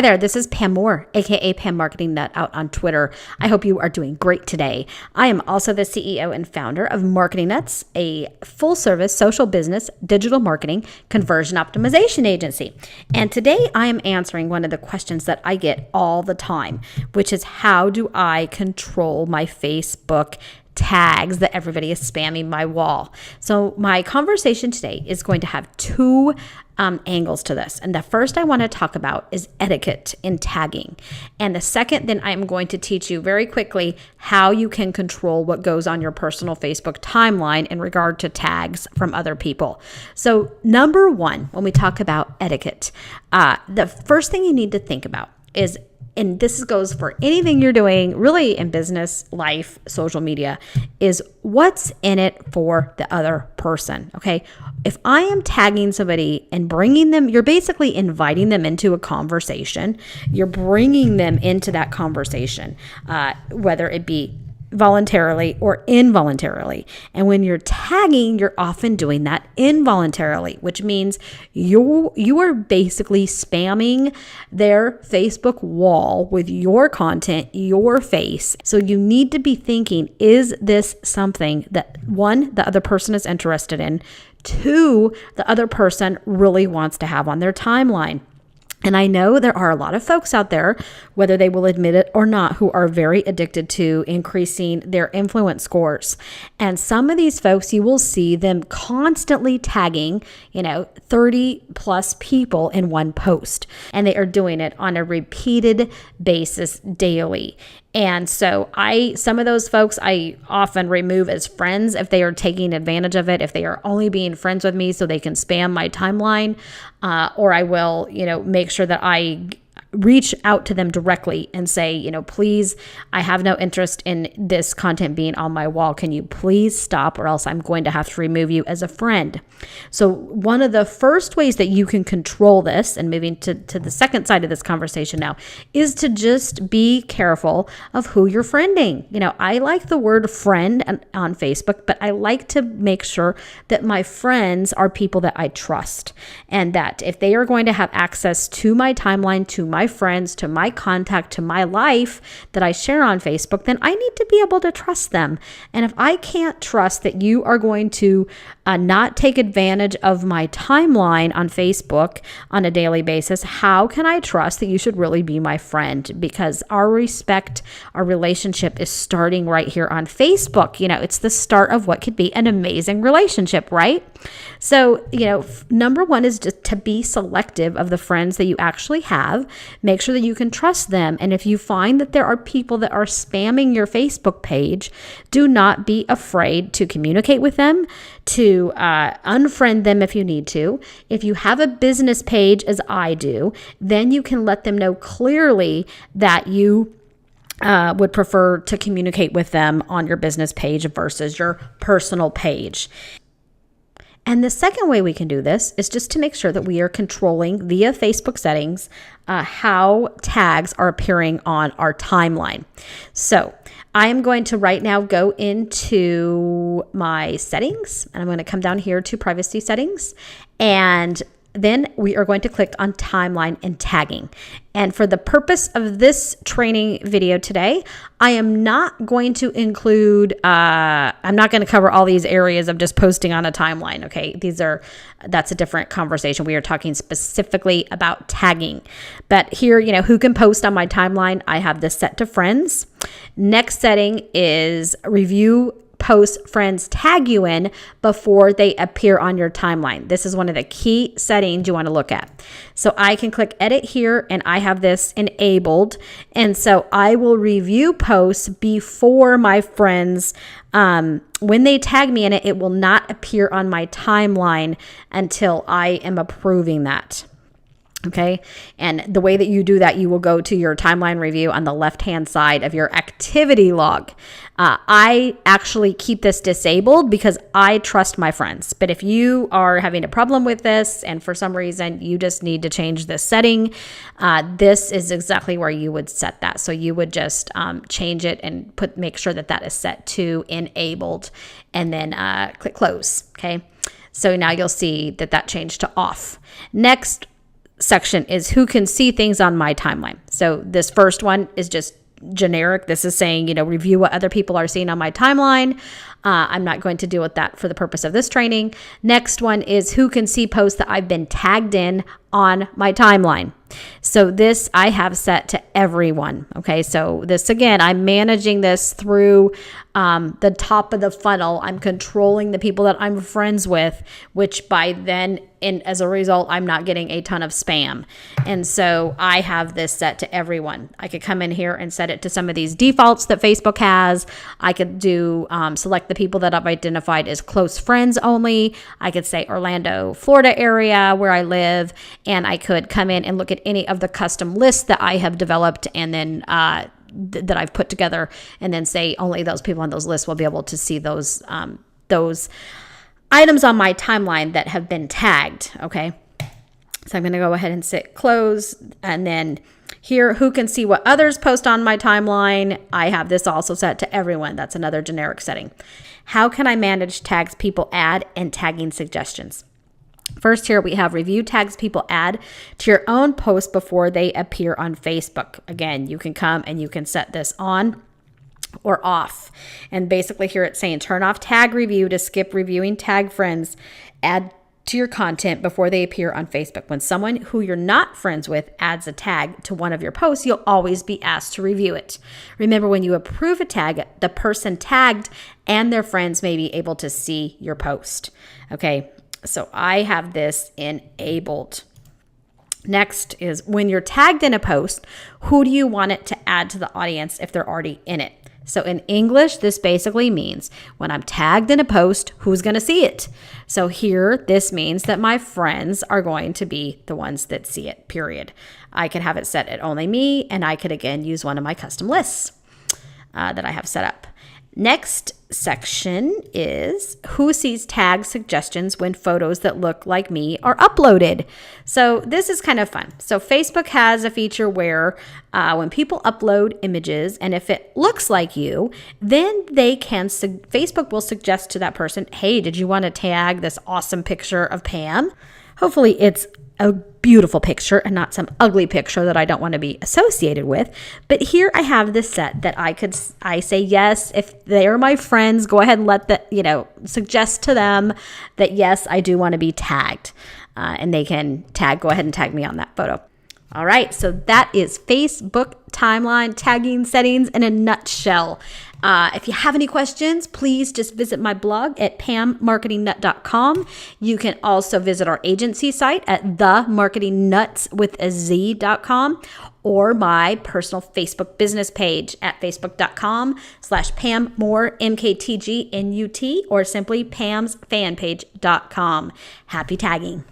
Hi there, this is Pam Moore, aka Pam Marketing Nut, out on Twitter. I hope you are doing great today. I am also the CEO and founder of Marketing Nuts, a full-service social business, digital marketing, conversion optimization agency. And today I am answering one of the questions that I get all the time, which is how do I control my Facebook tags that everybody is spamming my wall? So my conversation today is going to have two angles to this. And the first I want to talk about is etiquette in tagging. And the second, then I'm going to teach you very quickly how you can control what goes on your personal Facebook timeline in regard to tags from other people. So number one, when we talk about etiquette, the first thing you need to think about is, and this goes for anything you're doing really in business, life, social media, is what's in it for the other person, okay? If I am tagging somebody and bringing them, you're basically inviting them into a conversation. You're bringing them into that conversation, whether it be voluntarily or involuntarily. And when you're tagging, you're often doing that involuntarily, which means you are basically spamming their Facebook wall with your content, your face. So you need to be thinking, is this something that, one, the other person is interested in, two, the other person really wants to have on their timeline? And I know there are a lot of folks out there, whether they will admit it or not, who are very addicted to increasing their influence scores. And some of these folks, you will see them constantly tagging, 30 plus people in one post. And they are doing it on a repeated basis daily. And so some of those folks I often remove as friends if they are taking advantage of it, if they are only being friends with me so they can spam my timeline, or I will, make sure that I reach out to them directly and say, please, I have no interest in this content being on my wall. Can you please stop, or else I'm going to have to remove you as a friend? So one of the first ways that you can control this, and moving to the second side of this conversation now, is to just be careful of who you're friending. I like the word friend on Facebook, but I like to make sure that my friends are people that I trust, and that if they are going to have access to my timeline, to my friends, to my contact, to my life that I share on Facebook, then I need to be able to trust them. And if I can't trust that you are going to not take advantage of my timeline on Facebook on a daily basis, how can I trust that you should really be my friend? Because our respect, our relationship is starting right here on Facebook. It's the start of what could be an amazing relationship, right? So, number one is just to be selective of the friends that you actually have. Make sure that you can trust them. And if you find that there are people that are spamming your Facebook page, do not be afraid to communicate with them, to unfriend them if you need to. If you have a business page, as I do, then you can let them know clearly that you would prefer to communicate with them on your business page versus your personal page. And the second way we can do this is just to make sure that we are controlling via Facebook settings how tags are appearing on our timeline. So I am going to right now go into my settings, and I'm going to come down here to privacy settings, and then we are going to click on timeline and tagging. And for the purpose of this training video today, I am not going to include, I'm not going to cover all these areas of just posting on a timeline. Okay. That's a different conversation. We are talking specifically about tagging. But here, who can post on my timeline? I have this set to friends. Next setting is review posts friends tag you in before they appear on your timeline. This is one of the key settings you want to look at. So I can click edit here, and I have this enabled. And so I will review posts before my friends, when they tag me in it, it will not appear on my timeline until I am approving that. Okay. And the way that you do that, you will go to your timeline review on the left-hand side of your activity log. I actually keep this disabled because I trust my friends. But if you are having a problem with this and for some reason you just need to change this setting, this is exactly where you would set that. So you would just change it and make sure that that is set to enabled, and then click close. Okay. So now you'll see that changed to off. Next section is who can see things on my timeline. So this first one is just generic. This is saying, review what other people are seeing on my timeline. I'm not going to deal with that for the purpose of this training. Next one is who can see posts that I've been tagged in on my timeline. So this I have set to everyone. Okay, so this again, I'm managing this through the top of the funnel. I'm controlling the people that I'm friends with, which by then, and as a result, I'm not getting a ton of spam. And so I have this set to everyone. I could come in here and set it to some of these defaults that Facebook has. I could do select the people that I've identified as close friends only. I could say Orlando, Florida area where I live, and I could come in and look at any of the custom lists that I have developed and then that I've put together, and then say only those people on those lists will be able to see those items on my timeline that have been tagged. Okay, so I'm going to go ahead and sit close, and then here, who can see what others post on my timeline? I have this also set to everyone. That's another generic setting. How can I manage tags people add and tagging suggestions? First, here we have review tags people add to your own post before they appear on Facebook. Again, you can come and you can set this on or off. And basically here it's saying turn off tag review to skip reviewing tag friends, add to your content before they appear on Facebook. When someone who you're not friends with adds a tag to one of your posts, you'll always be asked to review it. Remember, when you approve a tag, the person tagged and their friends may be able to see your post. Okay, so I have this enabled. Next is when you're tagged in a post, who do you want it to add to the audience if they're already in it? So in English, this basically means when I'm tagged in a post, who's going to see it? So here, this means that my friends are going to be the ones that see it, period. I could have it set at only me, and I could, again, use one of my custom lists that I have set up. Next section is who sees tag suggestions when photos that look like me are uploaded. So this is kind of fun. So Facebook has a feature where when people upload images, and if it looks like you, then they can, Facebook will suggest to that person, hey, did you want to tag this awesome picture of Pam? Hopefully it's a beautiful picture and not some ugly picture that I don't want to be associated with. But here I have this set that I say yes, if they're my friends, go ahead and suggest to them that yes, I do want to be tagged. And they can go ahead and tag me on that photo. All right, so that is Facebook timeline tagging settings in a nutshell. If you have any questions, please just visit my blog at pammarketingnut.com. You can also visit our agency site at themarketingnutswithaz.com or my personal Facebook business page at facebook.com/Pam Moore, MKTGNUT, or simply pamsfanpage.com. Happy tagging.